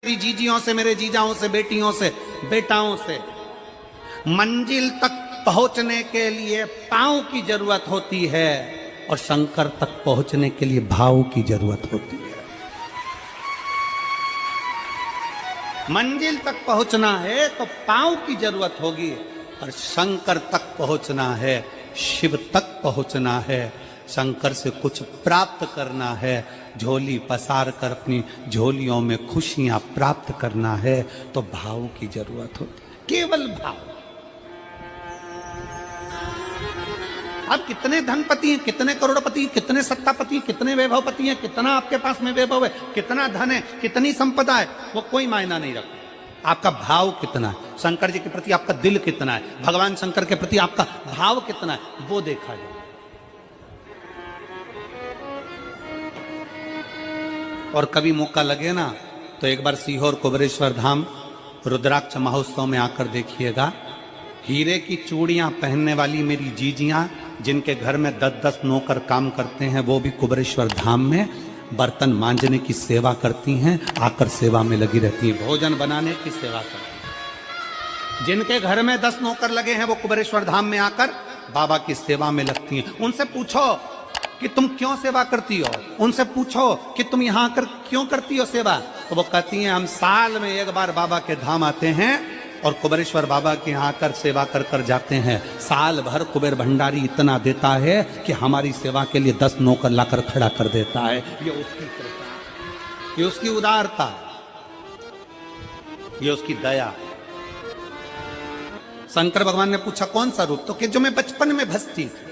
मेरी जीजियों से, मेरे जीजाओं से, बेटियों से, बेटाओं से। मंजिल तक पहुंचने के लिए पांव की जरूरत होती है और शंकर तक पहुंचने के लिए भाव की जरूरत होती है। मंजिल तक पहुंचना है तो पांव की जरूरत होगी और शंकर तक पहुंचना है, शिव तक पहुंचना है, शंकर से कुछ प्राप्त करना है, झोली पसार कर अपनी झोलियों में खुशियां प्राप्त करना है तो भाव की जरूरत होती है, केवल भाव। आप कितने धनपति हैं, कितने करोड़पति, कितने सत्तापति, कितने वैभवपति हैं, कितना आपके पास में वैभव है, कितना धन है, कितनी संपदा है, वो कोई मायना नहीं रखता। आपका भाव कितना है, शंकर जी के प्रति आपका दिल कितना है, भगवान शंकर के प्रति आपका भाव कितना है, वो देखा जाए। और कभी मौका लगे ना तो एक बार सीहोर कुबेरेश्वर धाम रुद्राक्ष महोत्सव में आकर देखिएगा। हीरे की चूड़ियां पहनने वाली मेरी जीजियां, जिनके घर में 10-10 नौकर काम करते हैं, वो भी कुबेरेश्वर धाम में बर्तन मांजने की सेवा करती हैं, आकर सेवा में लगी रहती हैं, भोजन बनाने की सेवा करती हैं। जिनके घर में 10 नौकर लगे हैं वो कुबेरेश्वर धाम में आकर बाबा की सेवा में लगती हैं। उनसे पूछो कि तुम क्यों सेवा करती हो, उनसे पूछो कि तुम यहां आकर क्यों करती हो सेवा, तो वो कहती हैं हम साल में एक बार बाबा के धाम आते हैं और कुबेरेश्वर बाबा के यहाँ आकर सेवा कर कर जाते हैं। साल भर कुबेर भंडारी इतना देता है कि हमारी सेवा के लिए 10 नौकर लाकर खड़ा कर देता है। ये उसकी कृपा, ये उसकी उदारता, ये उसकी दया। शंकर भगवान ने पूछा कौन सा रूप, तो कि जो मैं बचपन में भजती थी,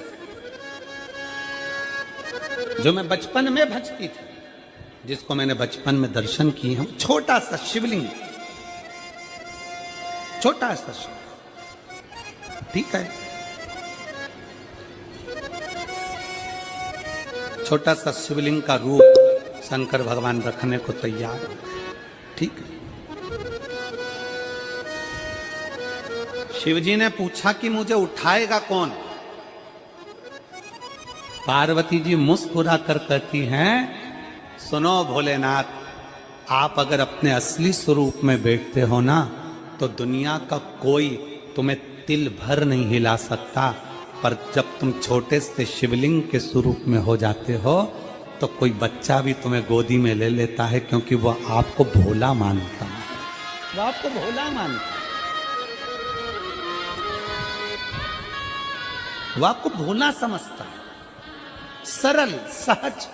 जो मैं बचपन में भजती थी, जिसको मैंने बचपन में दर्शन किए हैं, छोटा सा शिवलिंग, छोटा सा शिवलिंग, ठीक है, छोटा सा शिवलिंग का रूप शंकर भगवान रखने को तैयार है, ठीक है। शिवजी ने पूछा कि मुझे उठाएगा कौन। पार्वती जी मुस्कुरा कर कहती हैं सुनो भोलेनाथ, आप अगर अपने असली स्वरूप में बैठते हो ना तो दुनिया का कोई तुम्हें तिल भर नहीं हिला सकता, पर जब तुम छोटे से शिवलिंग के स्वरूप में हो जाते हो तो कोई बच्चा भी तुम्हें गोदी में ले लेता है, क्योंकि वह आपको भोला मानता है, वह आपको भोला मानता है, वह आपको भोला समझता है, सरल सहज।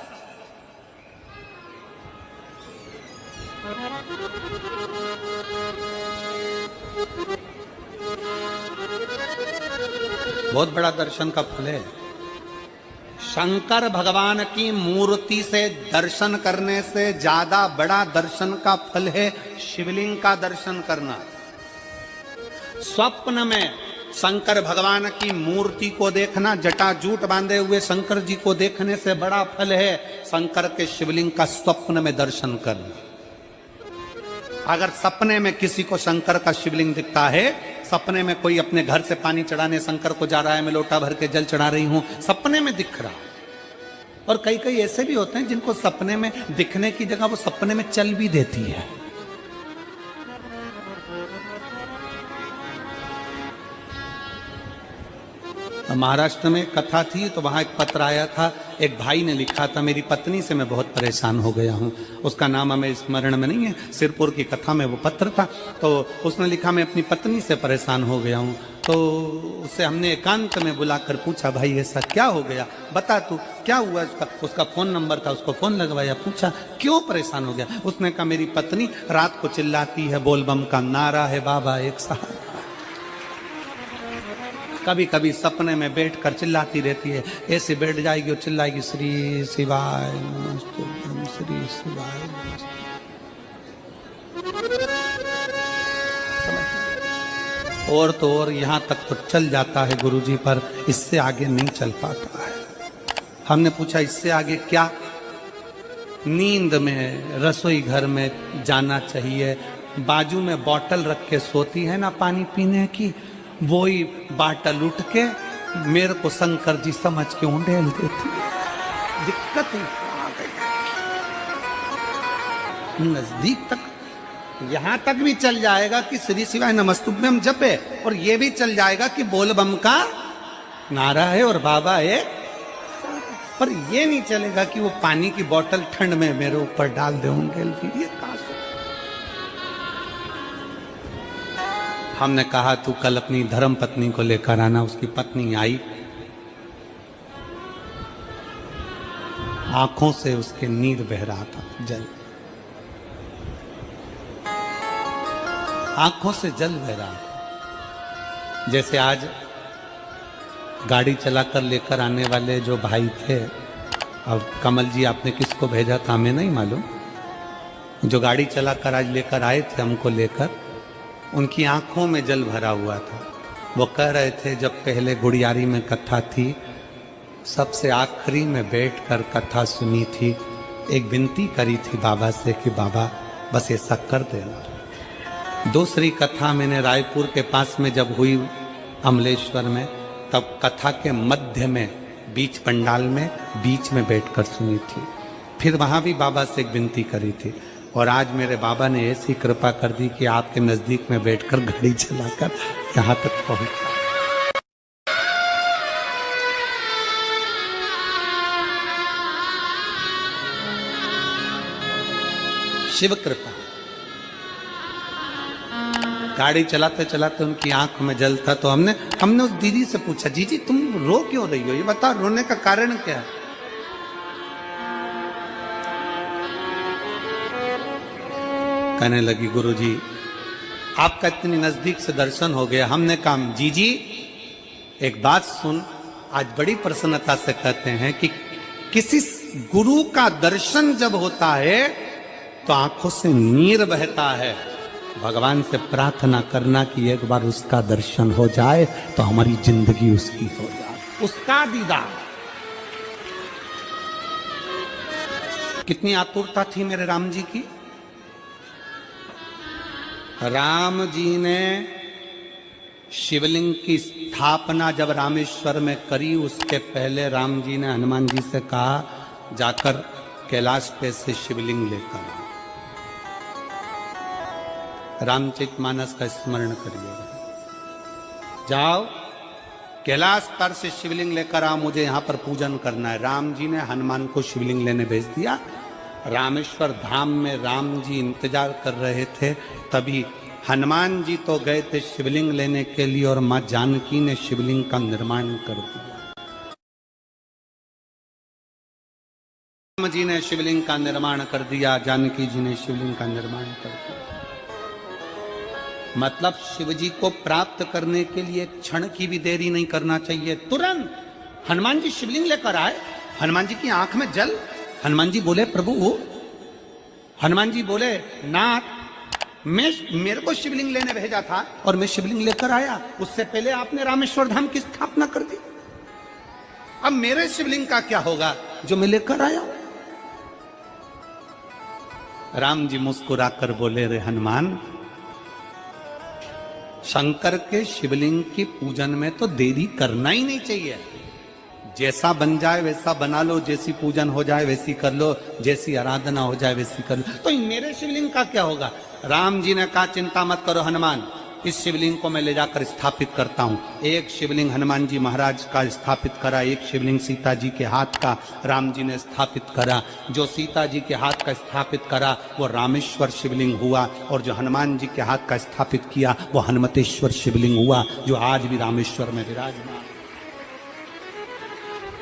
बहुत बड़ा दर्शन का फल है। शंकर भगवान की मूर्ति से दर्शन करने से ज्यादा बड़ा दर्शन का फल है शिवलिंग का दर्शन करना। स्वप्न में शंकर भगवान की मूर्ति को देखना, जटाजूट बांधे हुए शंकर जी को देखने से बड़ा फल है शंकर के शिवलिंग का स्वप्न में दर्शन करना। अगर सपने में किसी को शंकर का शिवलिंग दिखता है, सपने में कोई अपने घर से पानी चढ़ाने शंकर को जा रहा है, मैं लोटा भर के जल चढ़ा रही हूं, सपने में दिख रहा। और कई कई ऐसे भी होते हैं जिनको सपने में दिखने की जगह वो सपने में चल भी देती है। महाराष्ट्र में कथा थी तो वहां एक पत्र आया था, एक भाई ने लिखा था मेरी पत्नी से मैं बहुत परेशान हो गया हूं, उसका नाम हमें स्मरण में नहीं है, सिरपुर की कथा में वो पत्र था। तो उसने लिखा मैं अपनी पत्नी से परेशान हो गया हूं। तो उससे हमने एकांत में बुलाकर पूछा भाई ऐसा क्या हो गया, बता तू क्या हुआ। उसका फोन नंबर था, उसको फोन लगवाया, पूछा क्यों परेशान हो गया। उसने कहा मेरी पत्नी रात को चिल्लाती है, बोलबम का नारा है बाबा एक सहारा, कभी कभी सपने में बैठकर चिल्लाती रहती है, ऐसे बैठ जाएगी और चिल्लाएगी श्री शिवाय नमस्ते, श्री शिवाय नमस्ते। और तो और यहां तक तो चल जाता है गुरुजी, पर इससे आगे नहीं चल पाता है। हमने पूछा इससे आगे क्या। नींद में रसोई घर में जाना चाहिए, बाजू में बोतल रख के सोती है ना पानी पीने की, वो ही बाटल उठ के मेरे को शंकर जी समझ के उंडेल देती है। दिक्कत ही आ गई, नजदीक तक यहां तक भी चल जाएगा कि श्री शिवाय नमस्तुभ्यम जपे, और ये भी चल जाएगा कि बोल बम का नारा है और बाबा है, पर ये नहीं चलेगा कि वो पानी की बोतल ठंड में मेरे ऊपर डाल दे होंगे। ये कहां से? हमने कहा तू कल अपनी धर्म पत्नी को लेकर आना। उसकी पत्नी आई, आंखों से उसके नीर बह रहा था, जल, आंखों से जल बह रहा था। जैसे आज गाड़ी चलाकर लेकर आने वाले जो भाई थे, अब कमल जी आपने किसको भेजा था हमें नहीं मालूम, जो गाड़ी चलाकर आज लेकर आए थे हमको लेकर, उनकी आंखों में जल भरा हुआ था। वो कह रहे थे जब पहले गुड़ियारी में कथा थी, सबसे आखिरी में बैठकर कथा सुनी थी, एक विनती करी थी बाबा से कि बाबा बस ऐसा कर देना। दूसरी कथा मैंने रायपुर के पास में जब हुई अमलेश्वर में, तब कथा के मध्य में बीच पंडाल में बीच में बैठकर सुनी थी। फिर वहां भी बाबा से एक विनती करी थी, और आज मेरे बाबा ने ऐसी कृपा कर दी कि आपके नजदीक में बैठकर गाड़ी चलाकर यहां तक पहुंचा। शिव कृपा। गाड़ी चलाते चलाते उनकी आंख में जल था, तो हमने उस दीदी से पूछा, जीजी तुम रो क्यों रही हो, ये बताओ, रोने का कारण क्या है? कहने लगी गुरुजी आपका इतनी नजदीक से दर्शन हो गया। हमने कहा जीजी एक बात सुन, आज बड़ी प्रसन्नता से कहते हैं कि किसी गुरु का दर्शन जब होता है तो आंखों से नीर बहता है। भगवान से प्रार्थना करना कि एक बार उसका दर्शन हो जाए तो हमारी जिंदगी उसकी हो जाए, उसका दीदार। कितनी आतुरता थी मेरे राम जी की। राम जी ने शिवलिंग की स्थापना जब रामेश्वर में करी, उसके पहले राम जी ने हनुमान जी से कहा जाकर कैलाश पे से शिवलिंग लेकर आओ। रामचरितमानस का स्मरण करिएगा, जाओ कैलाश पर से शिवलिंग लेकर आओ, मुझे यहां पर पूजन करना है। राम जी ने हनुमान को शिवलिंग लेने भेज दिया। रामेश्वर धाम में राम जी इंतजार कर रहे थे, तभी हनुमान जी तो गए थे शिवलिंग लेने के लिए, और मां जानकी ने शिवलिंग का निर्माण कर दिया। राम जी ने शिवलिंग का निर्माण कर दिया, जानकी जी ने शिवलिंग का निर्माण कर दिया। मतलब शिव जी को प्राप्त करने के लिए एक क्षण की भी देरी नहीं करना चाहिए। तुरंत हनुमान जी शिवलिंग लेकर आए, हनुमान जी की आंख में जल। हनुमान जी बोले प्रभु, हनुमान जी बोले नाथ मेरे को शिवलिंग लेने भेजा था और मैं शिवलिंग लेकर आया, उससे पहले आपने रामेश्वर धाम की स्थापना कर दी। अब मेरे शिवलिंग का क्या होगा जो मैं लेकर आया? राम जी मुस्कुराकर बोले, रे हनुमान, शंकर के शिवलिंग की पूजन में तो देरी करना ही नहीं चाहिए। जैसा बन जाए वैसा बना लो, जैसी पूजन हो जाए वैसी कर लो, जैसी आराधना हो जाए वैसी कर लो। तो मेरे शिवलिंग का क्या होगा? राम जी ने कहा चिंता मत करो हनुमान, इस शिवलिंग को मैं ले जाकर स्थापित करता हूं। एक शिवलिंग हनुमान जी महाराज का स्थापित करा, एक शिवलिंग सीता जी के हाथ का राम जी ने स्थापित करा। जो सीता जी के हाथ का स्थापित करा वो रामेश्वर शिवलिंग हुआ, और जो हनुमान जी के हाथ का स्थापित किया वो हनुमतेश्वर शिवलिंग हुआ, जो आज भी रामेश्वर में विराजमान।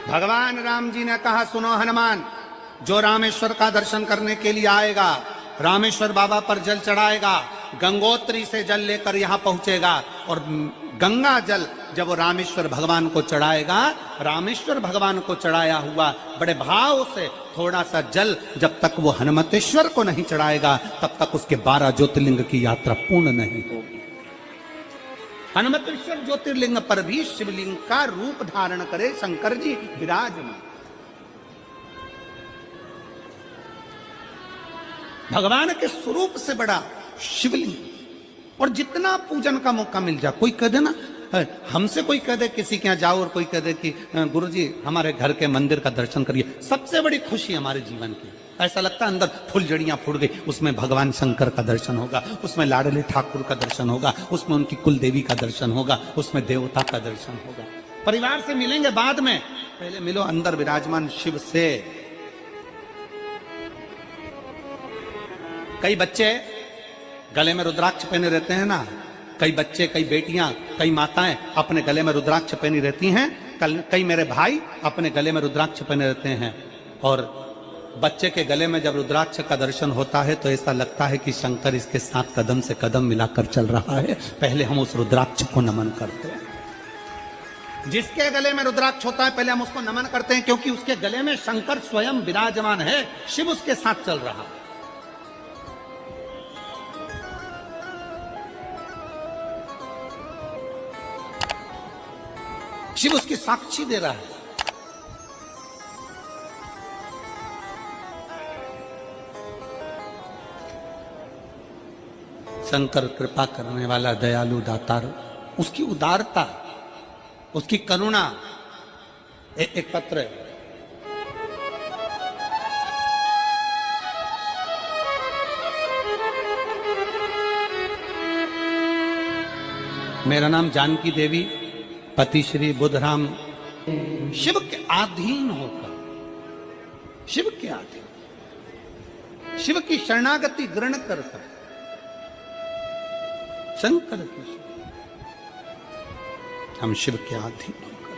भगवान राम जी ने कहा सुनो हनुमान, जो रामेश्वर का दर्शन करने के लिए आएगा, रामेश्वर बाबा पर जल चढ़ाएगा, गंगोत्री से जल लेकर यहां पहुंचेगा, और गंगा जल जब वो रामेश्वर भगवान को चढ़ाएगा, रामेश्वर भगवान को चढ़ाया हुआ बड़े भाव से थोड़ा सा जल जब तक वो हनुमतेश्वर को नहीं चढ़ाएगा तब तक उसके 12 ज्योतिर्लिंग की यात्रा पूर्ण नहीं होगी। हनुमतेश्वर ज्योतिर्लिंग पर भी शिवलिंग का रूप धारण करे शंकर जी विराजमान। भगवान के स्वरूप से बड़ा शिवलिंग, और जितना पूजन का मौका मिल जाए, कोई कह दे ना, हमसे कोई कह दे किसी के यहाँ जाओ और कोई कह दे कि गुरुजी हमारे घर के मंदिर का दर्शन करिए, सबसे बड़ी खुशी हमारे जीवन की। ऐसा लगता है अंदर फुलझड़ियां फूट गई, उसमें भगवान शंकर का दर्शन होगा, उसमें लाडले ठाकुर का दर्शन होगा, उसमें उनकी कुल देवी का दर्शन होगा, उसमें देवता का दर्शन होगा। परिवार से मिलेंगे बाद में, पहले मिलो अंदर विराजमान शिव से। कई बच्चे गले में रुद्राक्ष पहने रहते हैं ना, कई बच्चे, कई बेटियां, कई माताएं अपने गले में रुद्राक्ष पहनी रहती हैं, कई मेरे भाई अपने गले में रुद्राक्ष पहने रहते हैं। और बच्चे के गले में जब रुद्राक्ष का दर्शन होता है तो ऐसा लगता है कि शंकर इसके साथ कदम से कदम मिलाकर चल रहा है। पहले हम उस रुद्राक्ष को नमन करते हैं। जिसके गले में रुद्राक्ष होता है पहले हम उसको नमन करते हैं, क्योंकि उसके गले में शंकर स्वयं विराजमान है, शिव उसके साथ चल रहा है। शिव उसकी साक्षी दे रहा है। शंकर कृपा करने वाला, दयालु, दातार, उसकी उदारता, उसकी करुणा। एक पत्र है, मेरा नाम जानकी देवी, पति श्री बुधराम, शिव के अधीन होकर, शिव के अधीन, शिव की शरणागति ग्रहण कर शंकर की, हम शिव के अधीन होकर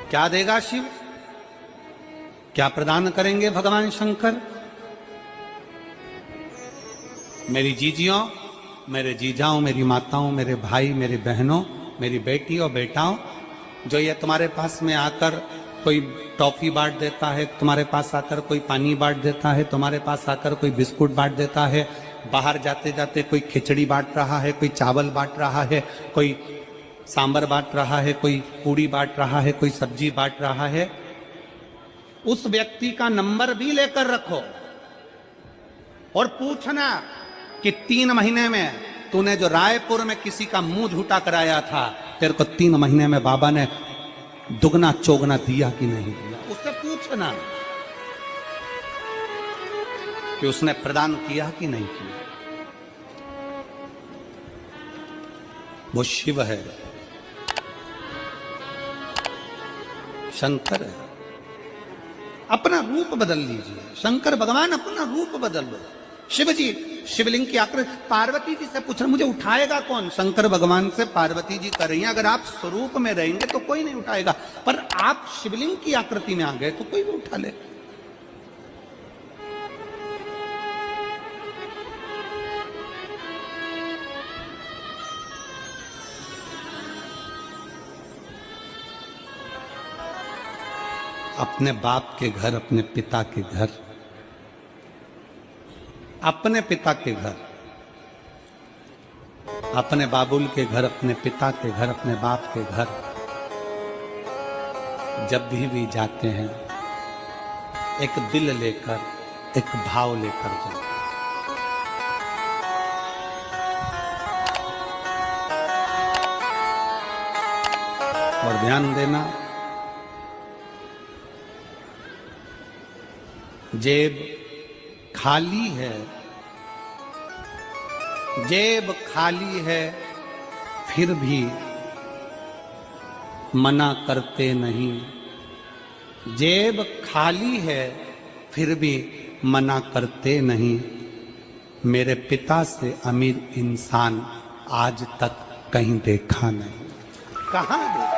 क्या देगा शिव, क्या प्रदान करेंगे भगवान शंकर? मेरी जीजियों, मेरे जीजाओं, मेरी माताओं, मेरे भाई, मेरी बहनों, मेरी बेटी और बेटाओं, जो ये तुम्हारे पास में आकर कोई टॉफी बांट देता है, तुम्हारे पास आकर कोई पानी बांट देता है, तुम्हारे पास आकर कोई बिस्कुट बांट देता है, बाहर जाते जाते कोई खिचड़ी बांट रहा है, कोई चावल बांट रहा है, कोई सांबर बांट रहा है, कोई पूड़ी बांट रहा है, कोई सब्जी बांट रहा है, उस व्यक्ति का नंबर भी लेकर रखो और पूछना कि 3 महीने में तूने जो रायपुर में किसी का मुंह झूठा कराया था, तेरे को 3 महीने में बाबा ने दुगना चौगना दिया कि नहीं दिया? उससे पूछना कि उसने प्रदान किया कि नहीं किया। वो शिव है, शंकर है। अपना रूप बदल लीजिए, शंकर भगवान अपना रूप बदल लो। शिव जी शिवलिंग की आकृति, पार्वती जी से पूछ रहे मुझे उठाएगा कौन? शंकर भगवान से पार्वती जी कर रही हैं, अगर आप स्वरूप में रहेंगे तो कोई नहीं उठाएगा, पर आप शिवलिंग की आकृति में आ गए तो कोई भी उठा ले। अपने बाप के घर, अपने पिता के घर, अपने पिता के घर, अपने बाबुल के घर, अपने पिता के घर, अपने बाप के घर जब भी जाते हैं एक दिल लेकर, एक भाव लेकर जाते। और ध्यान देना, जेब खाली है, जेब खाली है, फिर भी मना करते नहीं। जेब खाली है, फिर भी मना करते नहीं। मेरे पिता से अमीर इंसान आज तक कहीं देखा नहीं। कहाँ देखा?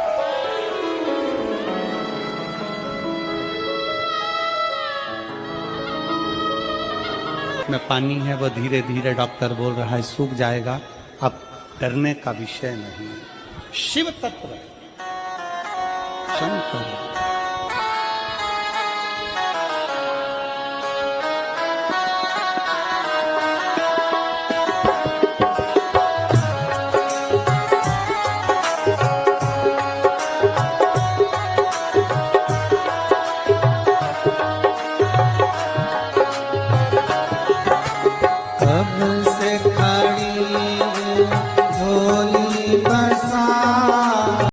में पानी है, वो धीरे धीरे डॉक्टर बोल रहा है सूख जाएगा, अब डरने का विषय नहीं। शिव तत्व शंकर